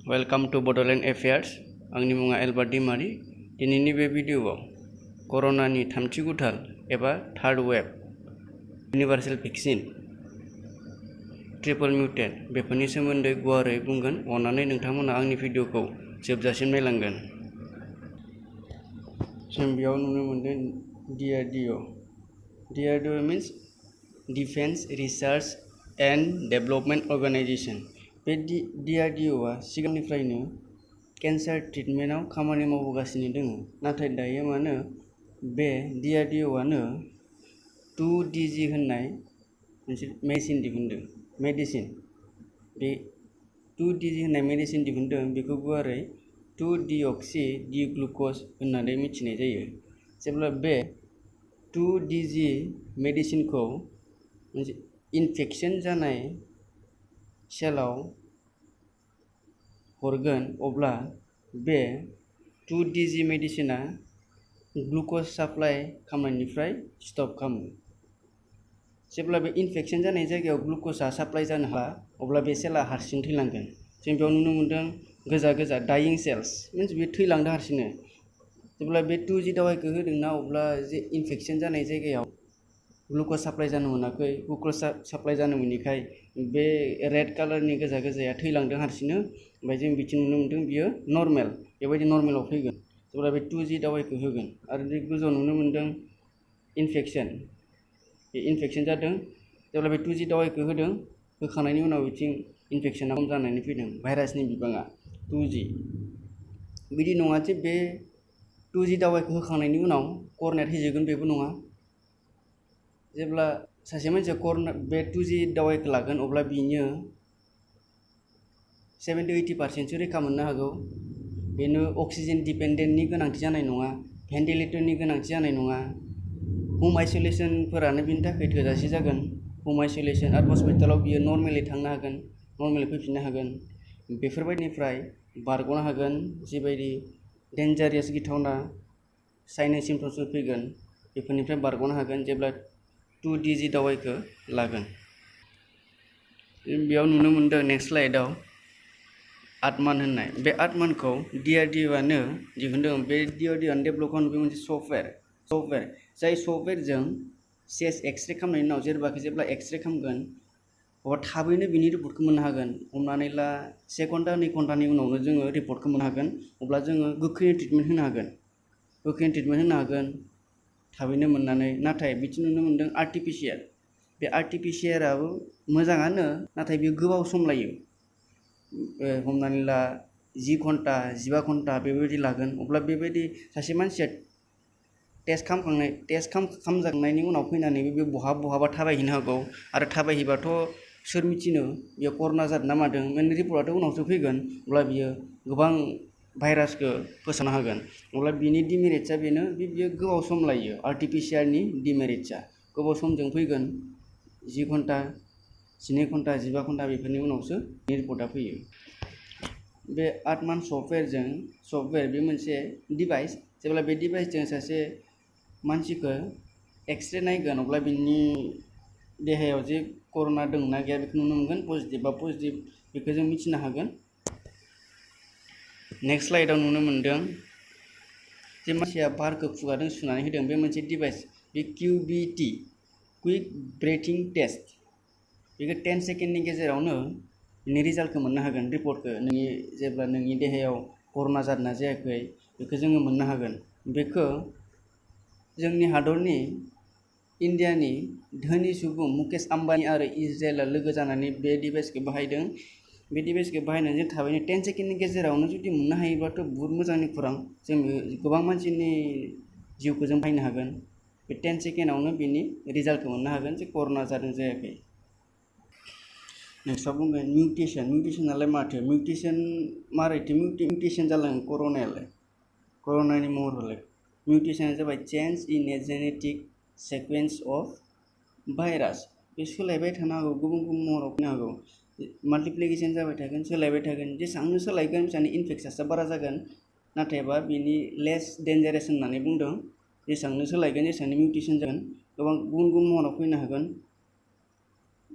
Welcome to Bodoland affairs. आंनि मुङा Albert दैमारि। दिनैनि बे भिडिअ'आव कर'नानि थामथि गुथाल एबा third wave, universal vaccine, triple mutant बेफोरनि सोमोन्दै गुवारै बुंगोन। अन्नानै नोंथांमोना आंनि भिडिअ'खौ जोबजासिम नायलांगोन। जों बेयाव नुनो मोनदों DRDO। DRDO means defence research and development organisation. बे DRDOआ सिगांनिफ्रायनो केन्सार ट्रिटमेन्टआव खामानि मावबोगासिनो दङ। नाथाय दायो मानो बे DRDOआनो 2DG होननाय मोनसे मेडिसिन दिहुनदों। बे 2DG होननाय मेडिसिन दिहुनदों। बेखौ गुवारै 2-डिअक्सि डिग्लुक'ज होननानै मिथिनाय जायो। जेब्ला बे 2DG मेडिसिनखौ मोनसे इनफेक्शन जानाय सेलाव हरगोन, अब्ला बे 2DG मेडिसिना ग्लुक'ज साप्लाइ खालामनायनिफ्राय स्टप खालामो। जेब्ला बे इनफेक्शन जानाय जायगायाव ग्लुक'जआ साप्लाइ जानो हाला, अब्ला बे सेला हारसिं थैलांगोन। जों बेयाव नुनो मोनदों गोजा डाइं सेल्स, मिन्स बे थैलांदों हारसिंनो। जेब्ला बे 2G दावाइखौ होदोंना, अब्ला जे इनफेक्शन जानाय जायगायाव ग्लुक'ज साप्लाइ जानो मोनाखै। ग्लुक'ज साप्लाइ जानो मोनिखाय बे रेड कालारनि गोजाया थैलांदों हारसिंनो। ओमफ्राय जों बिथिं नुनो मोनदों बियो नर्मेल, बेबायदि नर्मेलाव फैगोन जेब्ला बे 2G दावाइखौ होगोन। आरो बे गोजौआव नुनो मोनदों इनफेक्शन। बे इनफेक्शन जादों जेब्ला बे 2G दावाइखौ होदों, होखांनायनि उनाव बिथिं इनफेक्शना खम जानानै फैदों, भाइरासनि बिबाङा 2G। बिदि नङा जे बे 2G दावाइखौ होखांनायनि उनाव कर'नाया थैजोबगोन, बेबो नङा। जेब्ला सासे मानसिया बे 2G दावाइखौ लागोन, अब्ला बिनो 70-80% रैखा मोननो हागौ। बेनो अक्सिजेन डिपेन्डेन्टनि गोनांथि जानाय नङा, भेन्टिलेटरनि गोनांथि जानाय नङा। हम आइसोलेसनफोरानो बिनि थाखाय थोजासे जागोन। हम आइसोलेसन आरो हस्पिटालाव बियो नर्मेलि थांनो हागोन, नर्मेलि फैफिननो हागोन। बेफोरबायदिनिफ्राय बारग'नो हागोन। जिबायदि डेन्जारियास गिथावना साइनास सिम्पटम्सफोर फैगोन, बेफोरनिफ्राय बारग'नो हागोन जेब्ला 2DG दावाइखौ लागोन। बेयाव नुनो मोनदों नेक्स्ट स्लाइडआव आटमान होननाय। बे आटमानखौ DRDOआनो दिहुनदों। बे DRDOआनो डेभेलप खालामदों। बे मोनसे सफ्टवेर जाय सफ्टवेरजों चेस्ट एक्सरे खालामनायनि उनाव जेब्ला एक्सरे खालामगोन, अब्ला थाबैनो बिनि रिपर्टखौ मोननो हागोन। हमनानै ला 1 घन्टा 2 घन्टानि उनावनो जोङो रिपर्टखौ मोननो हागोन। अब्ला जोङो गोख्रै ट्रिटमेन्ट होनो हागोन थाबैनो मोननानै। नाथाय बिथिं नुनो मोनदों आर्टिफिसियेल। बे आर्टिफिसियेलाबो मोजाङानो, नाथाय बेयो गोबाव सम लायो। हमनानै ला 10 घन्टा 15 घन्टा बेबायदि लागोन। अब्ला बेबायदि सासे मानसिया टेस्ट खालामजाखांनायनि उनाव फैनानैबो बे बहाबा थाबायहैनो हागौ। आरो थाबायहैबाथ' सोर मिथिनो बेयो कर'ना जादों ना मादों। मेन रिपर्टआथ' उनावसो फैगोन। अब्ला बियो गोबां भाइरासखौ फोसावनो हागोन। अब्ला बिनि डिमेरिट्सआ बेनो, बियो गोबाव सम लायो। आर्टिफिसियेलनि डिमेरिट्सआ गोबाव समजों फैगोन। 10 घन्टा 12 घन्टा 15 घन्टा बेफोरनि उनावसो रिपर्टआ फैयो। बे आटमान सफ्टवेर बे मोनसे डिभाइस। जेब्ला बे डिभाइसजों सासे मानसिखौ एक्सरे नायगोन, अब्ला बिनि देहायाव जे कर'ना दं ना गैया बेखौ नुनो मोनगोन। पजिटिभ बा पजिटिभ बेखौ जों मिथिनो हागोन। नेक्स्ट स्लाइडआव नुनो मोनदों जे मानसिया बारखौ खुगाजों सुनानै होदों। बे मोनसे डिभाइस, बे QBT क्विक ब्रेथिं टेस्ट। बेखौ 10 सेकेन्डनि गेजेरावनो नोंनि रिजाल्टखौ मोननो हागोन, रिपर्टखौ। जेब्ला नोंनि देहायाव कर'ना जादोंना जायाखै बेखौ जोङो मोननो हागोन। बेखौ जोंनि हादरनि इन्डियानि धोनि सुबुं मुकेश आम्बानी आरो इजराइलआ लोगो जानानै बे डिभाइसखौ बाहायदों। बे डिभाइसखौ बाहायनानै जों थाबैनो 10 सेकेन्डनि गेजेरावनो जुदि मोननो हायोब्लाथ' बुहुत मोजांनि खौरां। जों गोबां मानसिनि जिउखौ जों बाहायनो हागोन। बे 10 सेकेन्डआवनो बिनि रिजाल्टखौ मोननो हागोन जे कर'ना जादों जायाखै। नेक्स्टआव बुंगोन मिउटेसनालाय माथो। मारैथो मिउटेसन जालाङो कर'नानि महरालाय। मिउटेसना जाबाय change in a genetic sequence of virus. बे सोलायबाय थानो हागौ, गुबुन महराव फैनो हागौ। माल्टिप्लिकेशन जाबाय थागोन, सोलायबाय थागोन। जेसेबांनो सोलायगोन एसेबांनो इनफेक्शनआ बारा जागोन। नाथायबा बिनि लेस डेन्जारेस होननानै बुंदों। जेसेबांनो सोलायगोन एसेबांनो मिउटेसन जागोन। गोबां गुबुन महराव फैनो हागोन।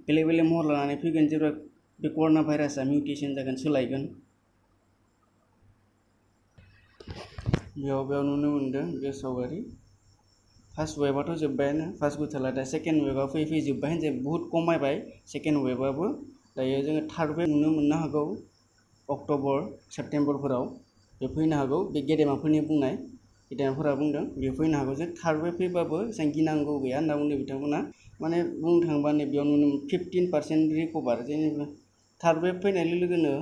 बेलेग महर लानानै फैगोन। जेब्ला बे कर'ना भाइरासआ मिउटेसन जागोन, सोलायगोन। बेयाव नुनो मोनदों बे सावगारि फार्स्ट वेबाथ' जोब्बायानो फार्स्ट बोथोरा दा सेकेन्ड वेबा फैयै जोब्बाय होनजायो बुहुत खमायबाय सेकेन्ड वेबाबो दायो जोङो थार्ड वेब नुनो मोननो हागौ अक्ट'बर सेप्तेम्बरफोराव बे फैनो हागौ बे गेदेमाफोरनि बुंनाय गेदेमाफोरा बुंदों बे फैनो हागौ जे थार्ड वेब फैबाबो एसेबां गिनांगौ गैया होनना बुंदों बिथांमोना माने बुंनो थाङोबा नैबेयाव नुनो 15% रिकभार जेनेबा थार्ड वेब फैनाय लोगोनो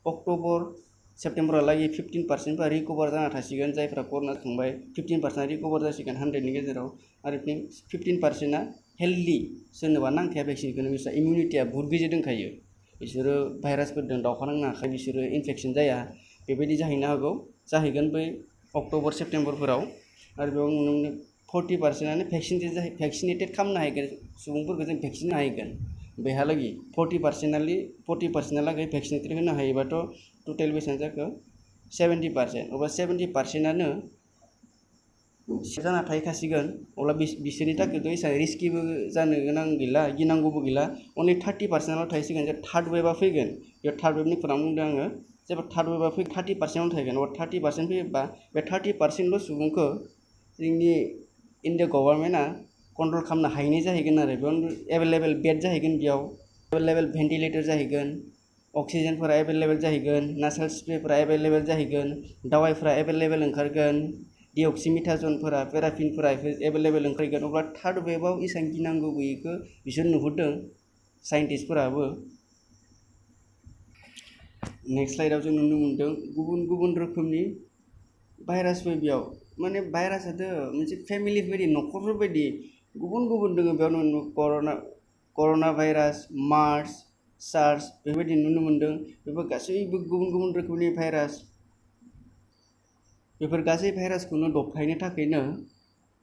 अक्ट'बर सेप्तेम्बरहालागै 15% रिकभार जाना थासिगोन जायफ्रा कर'ना थांबाय 15% रिकभार जासिगोन 100नि गेजेराव आरो 15%आ हेल्दि सोरनोबा नांखाया भेक्सिनखौनो बिसोर इमिउनिटिया बहुत गोजौ दंखायो बिसोरो भाइरासफोरजों दावहा नांनो हाखाय बिसोरो इनफेक्शन जाया बेबायदि जाहैनो हागौ जाहैगोन बै अक्ट'बर सेप्तेम्बरफोराव आरो बेयाव नुनो मोनो 40%आनो भेक्सिनेटेड खालामनो हाहैगोन सुबुंफोरखौ जों भेक्सिन होनो हाहैगोन बेहालागै 40%हालागै भेक्सिनेटेड होनो हायोबाथ' टटेल बेसेबां जाखो 70% अब्ला 70%आनो जाना थाहैखासिगोन अब्ला बिसोरनि थाखायथ' एसेबां रिस्किबो जानो गोनां गैला गिनांगौबो गैला अनलि 30%आल' थाहैसिगोन जे थार्ड वेबा फैगोन बेयाव थार्ड वेबनि खौरां बुंदों आङो जेब्ला थार्ड वेबा 30%आव थाहैगोन अब्ला 30% फैयोबा बे 30%ल' सुबुंखौ जोंनि इन्डिया गभर्नमेन्टआ कन्ट्रल खालामनो हायैनि जाहैगोन आरो बेयाव एभेलेबेल बेड जाहैगोन बेयाव एभेलेबेल भेन्टिलेटर जाहैगोन अक्सिजेनफोरा एभेलेबेल जाहैगोन नासाल स्प्रेफोरा एभेलेबेल जाहैगोन दावाइफोरा एभेलेबेल ओंखारगोन डिअक्सिमिथाजनफोरा पेराफिनफोरा एभेलेबेल ओंखारगोन अब्ला थार्ड वेबाव एसेबां गिनांगौ गैयैखौ बिसोर नुहुरदों साइन्टिस्टफोराबो नेक्स्ट स्लाइडआव जों नुनो मोनदों गुबुन गुबुन रोखोमनि भाइरासफोर बेयाव माने भाइरासाथ' मोनसे फेमिलि बायदि न'खरफोर बायदि गुबुन गुबुन दङ बेयाव नुनो कर'ना भाइरास मार्स सार्स बेबायदि नुनो मोनदों बेफोर गासैबो गुबुन गुबुन रोखोमनि भाइरास बेफोर गासै भाइरासखौनो दबथायनो थाखायनो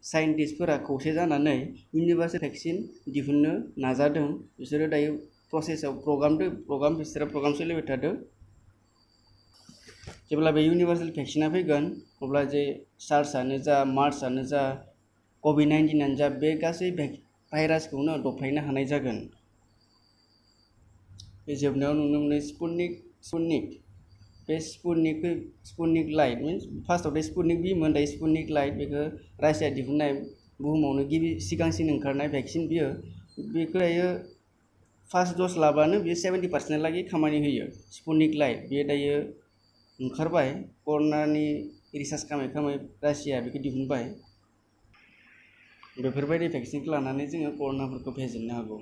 साइन्टिस्टफोरा खौसे जानानै इउनिभार्सेल भेक्सिन दिहुननो नाजादों बिसोरो दायो प्रसेसआव प्रग्राम सोलिबाय थादों जेब्ला बे इउनिभार्सेल भेक्सिना फैगोन अब्ला जे सार्सआनो जा मार्सआनो जा COVID-19आनो जा बे गासै भाइरासखौनो दबथायनो हानाय जागोन बे जोबनायाव नुनो मोनो स्पुटनिक बे स्पुटनिक लाइट मिन्स फार्स्टआव स्पुटनिक बिमोन दायो स्पुटनिक लाइट बेखौ रासिया दिहुननाय बुहुमावनो सिगांसिन ओंखारनाय भेक्सिन बेखौ दायो फार्स्ट द'ज लाबानो बियो 70% लागै खामानि होयो स्पुटनिक लाइट बेयो दायो ओंखारबाय कर'नानि रिसार्च खालामै रासिया बेखौ दिहुनबाय बेफोरबायदि भेक्सिनखौ लानानै जोङो कर'नाफोरखौ फेजेननो हागौ